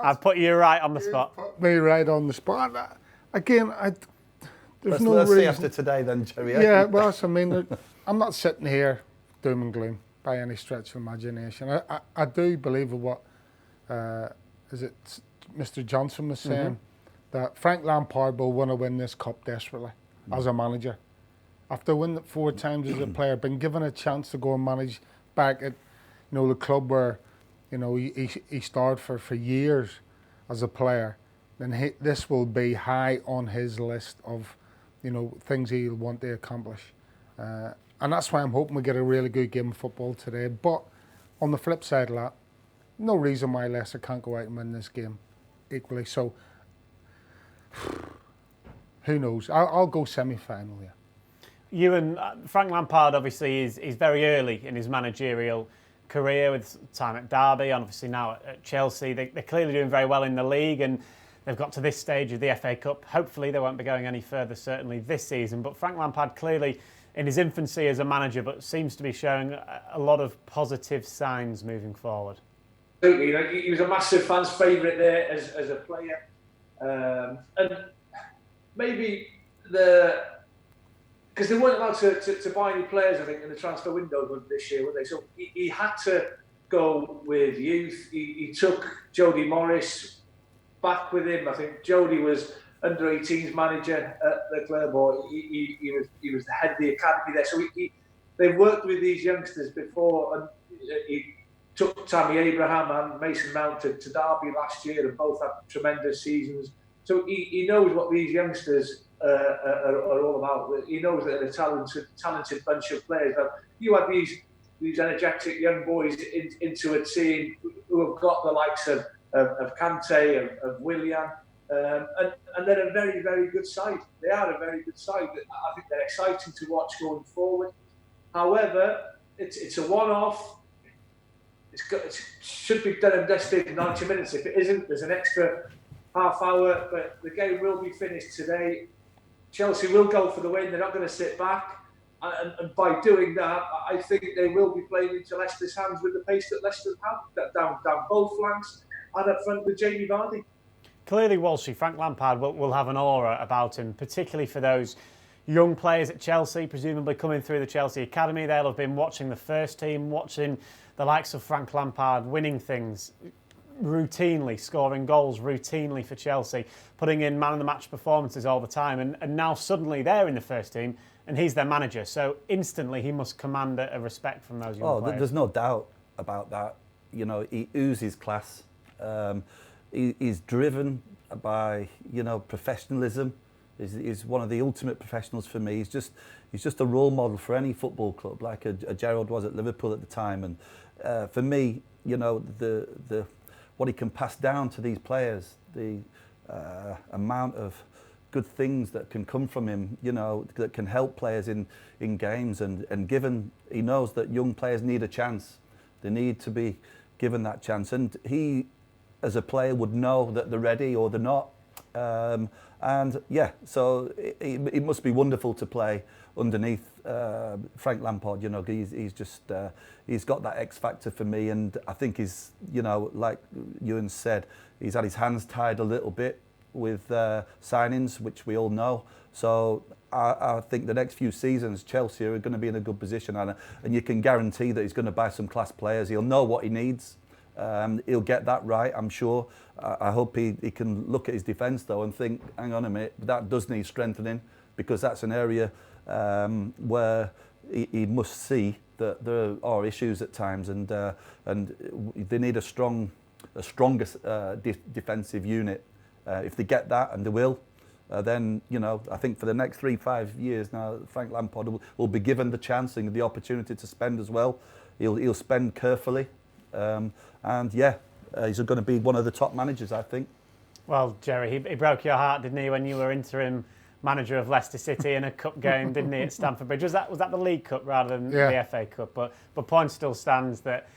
I've put you right on the spot. Put me right on the spot. Again, there's no let's reason. see after today then, Gerry. Yeah, well, I mean, I'm not sitting here doom and gloom by any stretch of imagination. I do believe in what is it Mr. Johnson was saying, that Frank Lampard will want to win this cup desperately as a manager. After winning it 4 times as a player, been given a chance to go and manage back at the club where You know, he starred for years as a player, then this will be high on his list of, you know, things he'll want to accomplish. And that's why I'm hoping we get a really good game of football today. But on the flip side of that, no reason why Leicester can't go out and win this game equally. So, who knows? I'll go semi-final, yeah. Ewan, Frank Lampard obviously is very early in his managerial career with time at Derby and obviously now at Chelsea. They're clearly doing very well in the league and they've got to this stage of the FA Cup. Hopefully they won't be going any further, certainly this season. But Frank Lampard clearly in his infancy as a manager, but seems to be showing a lot of positive signs moving forward. Absolutely, you know, he was a massive fans' favourite there as a player. And maybe because they weren't allowed to buy any players, I think, in the transfer window this year, were they? So he had to go with youth. He took Jody Morris back with him. I think Jody was under 18s manager at the club, or he was the head of the academy there. So they've worked with these youngsters before, and he took Tammy Abraham and Mason Mount to Derby last year, and both had tremendous seasons. So he knows what these youngsters are all about. He knows that they're a talented bunch of players. Now, you had these energetic young boys into a team who have got the likes of Kante, of Willian, and they're a very, very good side. They are a very good side. I think they're exciting to watch going forward. However, it's a one-off. It should be done and dusted in 90 minutes. If it isn't, there's an extra half hour, but the game will be finished today. Chelsea will go for the win. They're not going to sit back. And by doing that, I think they will be playing into Leicester's hands with the pace that Leicester have, down both flanks and up front with Jamie Vardy. Clearly, Walshy, Frank Lampard will have an aura about him, particularly for those young players at Chelsea, presumably coming through the Chelsea Academy. They'll have been watching the first team, watching the likes of Frank Lampard winning things routinely, scoring goals routinely for Chelsea, putting in man-of-the-match performances all the time, and now suddenly they're in the first team and he's their manager. So instantly he must command a respect from those young players. There's no doubt about that. You know, he oozes class. He's driven by, you know, professionalism. He's one of the ultimate professionals for me. He's just a role model for any football club, like a Gerrard was at Liverpool at the time. And for me, you know, the what he can pass down to these players, the amount of good things that can come from him, you know, that can help players in games, and given he knows that young players need a chance, they need to be given that chance, and he, as a player, would know that they're ready or they're not. And yeah, so it must be wonderful to play underneath Frank Lampard. You know, he's just he's got that X factor for me, and I think he's, you know, like Ewan said, he's had his hands tied a little bit with signings, which we all know. So I think the next few seasons Chelsea are going to be in a good position, and you can guarantee that he's going to buy some class players. He'll know what he needs. He'll get that right, I'm sure. I hope he can look at his defence though and think, hang on a minute, that does need strengthening, because that's an area where he must see that there are issues at times, and they need a stronger defensive unit. If they get that, and they will, then, you know, I think for the next 3-5 years now, Frank Lampard will be given the chance and the opportunity to spend as well. He'll spend carefully. And yeah, he's going to be one of the top managers, I think. Well, Gerry, he broke your heart, didn't he, when you were interim manager of Leicester City in a cup game, didn't he, at Stamford Bridge? Was that the League Cup rather than the FA Cup? But point still stands that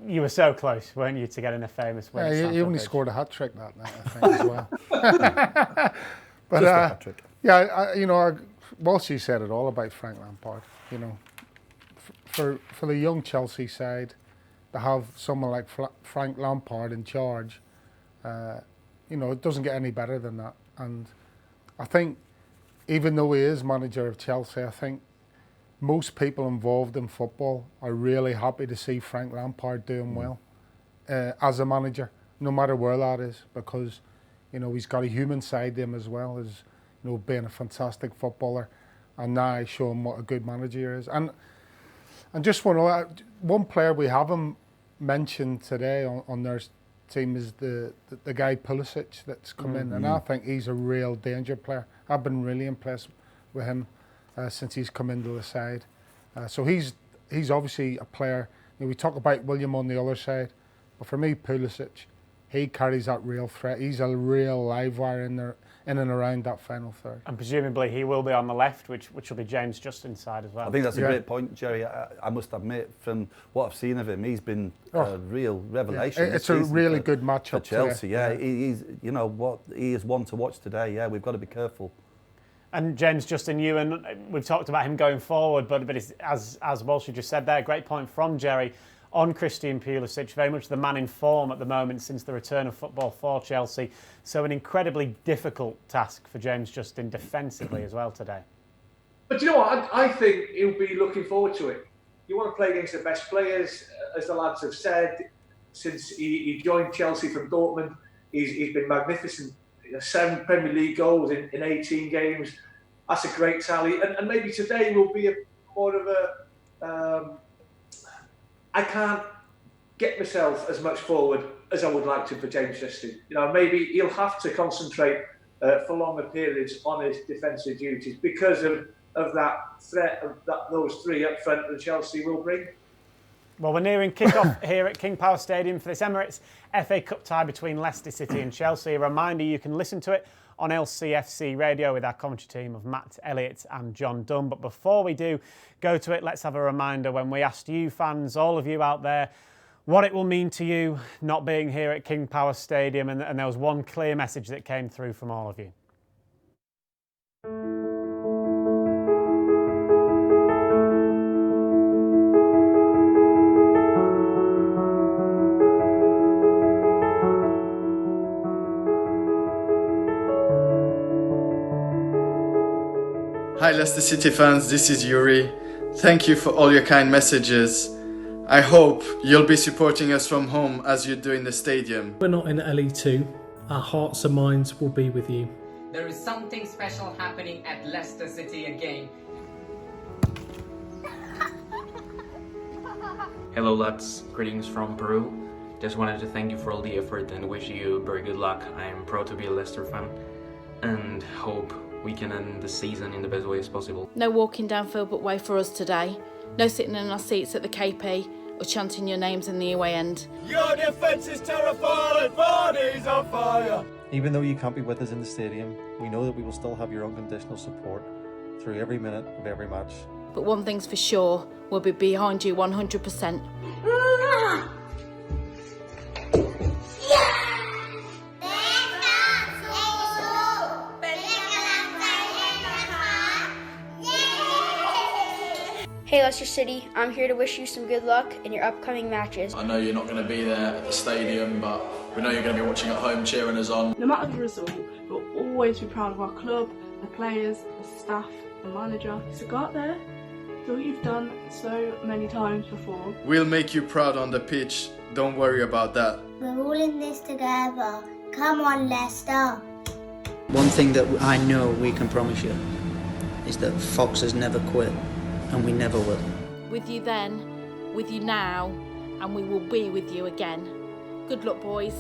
you were so close, weren't you, to getting a famous win? Yeah, he only scored a hat-trick that night, I think, as well. But just a hat-trick. Yeah, you know, Walshy said it all about Frank Lampard. You know, for the young Chelsea side, to have someone like Frank Lampard in charge, you know, it doesn't get any better than that. And I think, even though he is manager of Chelsea, I think most people involved in football are really happy to see Frank Lampard doing well as a manager, no matter where that is, because, you know, he's got a human side to him as well as, you know, being a fantastic footballer, and now showing what a good manager he is. And just one player we haven't mentioned today on their team is the guy Pulisic that's come in, and I think he's a real danger player. I've been really impressed with him since he's come into the side. So he's obviously a player. We talk about William on the other side, but for me, Pulisic, he carries that real threat. He's a real live wire in and around that final third. And presumably he will be on the left, which will be James Justin's side as well. I think that's a great point, Gerry. I must admit, from what I've seen of him, he's been a real revelation. It's a really good matchup for Chelsea. today. He's he is one to watch today. Yeah, we've got to be careful. And James Justin Iwan, we've talked about him going forward, but it's, as Walsh just said there, great point from Gerry on Christian Pulisic, very much the man in form at the moment since the return of football for Chelsea. So an incredibly difficult task for James Justin defensively as well today. But you know what? I think he'll be looking forward to it. You want to play against the best players, as the lads have said. Since he joined Chelsea from Dortmund, he's been magnificent. 7 Premier League goals in 18 games. That's a great tally. And maybe today will be more of a... I can't get myself as much forward as I would like to for James Justin. Maybe he'll have to concentrate for longer periods on his defensive duties because of that threat of those three up front that Chelsea will bring. Well, we're nearing kick-off here at King Power Stadium for this Emirates FA Cup tie between Leicester City and Chelsea. A reminder, you can listen to it on LCFC Radio with our commentary team of Matt Elliott and John Dunn. But before we do go to it, let's have a reminder when we asked you fans, all of you out there, what it will mean to you not being here at King Power Stadium. And there was one clear message that came through from all of you. Hi Leicester City fans, this is Gerry. Thank you for all your kind messages. I hope you'll be supporting us from home as you do in the stadium. We're not in LE2, our hearts and minds will be with you. There is something special happening at Leicester City again. Hello lads, greetings from Peru. Just wanted to thank you for all the effort and wish you very good luck. I am proud to be a Leicester fan and hope we can end the season in the best way as possible. No walking down Filbert Way for us today. No sitting in our seats at the KP or chanting your names in the away end. Your defence is terrifying, Vardy's on fire! Even though you can't be with us in the stadium, we know that we will still have your unconditional support through every minute of every match. But one thing's for sure, we'll be behind you 100%. Hey Leicester City, I'm here to wish you some good luck in your upcoming matches. I know you're not going to be there at the stadium, but we know you're going to be watching at home, cheering us on. No matter the result, we'll always be proud of our club, the players, the staff, the manager. So go out there, do what you've done so many times before. We'll make you proud on the pitch, don't worry about that. We're all in this together. Come on, Leicester. One thing that I know we can promise you is that Foxes never quit. And we never will. With you then, with you now, and we will be with you again. Good luck, boys.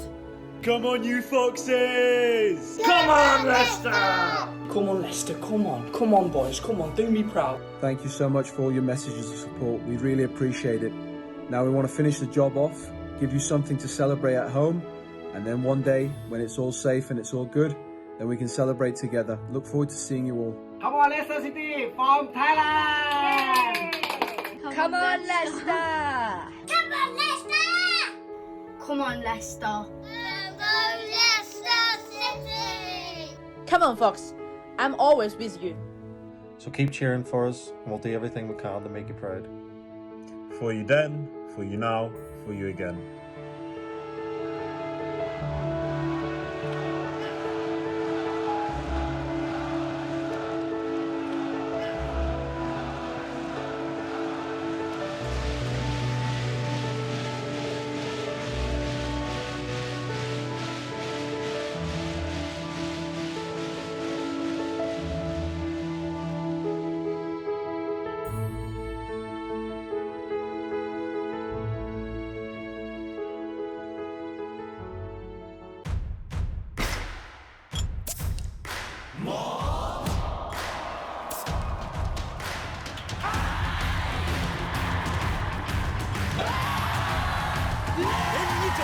Come on, you Foxes! Come on, Leicester! Come on, Leicester, come on, boys, come on, do me proud. Thank you so much for all your messages of support. We really appreciate it. Now we want to finish the job off, give you something to celebrate at home, and then one day, when it's all safe and it's all good, then we can celebrate together. Look forward to seeing you all. Come on, Leicester City from Thailand! Come on, Leicester! Come on, Leicester! Come on, Leicester! Go Leicester City! Come on, Fox. I'm always with you. So keep cheering for us, and we'll do everything we can to make you proud. For you then, for you now, for you again.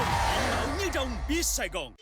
行有呢種必須講。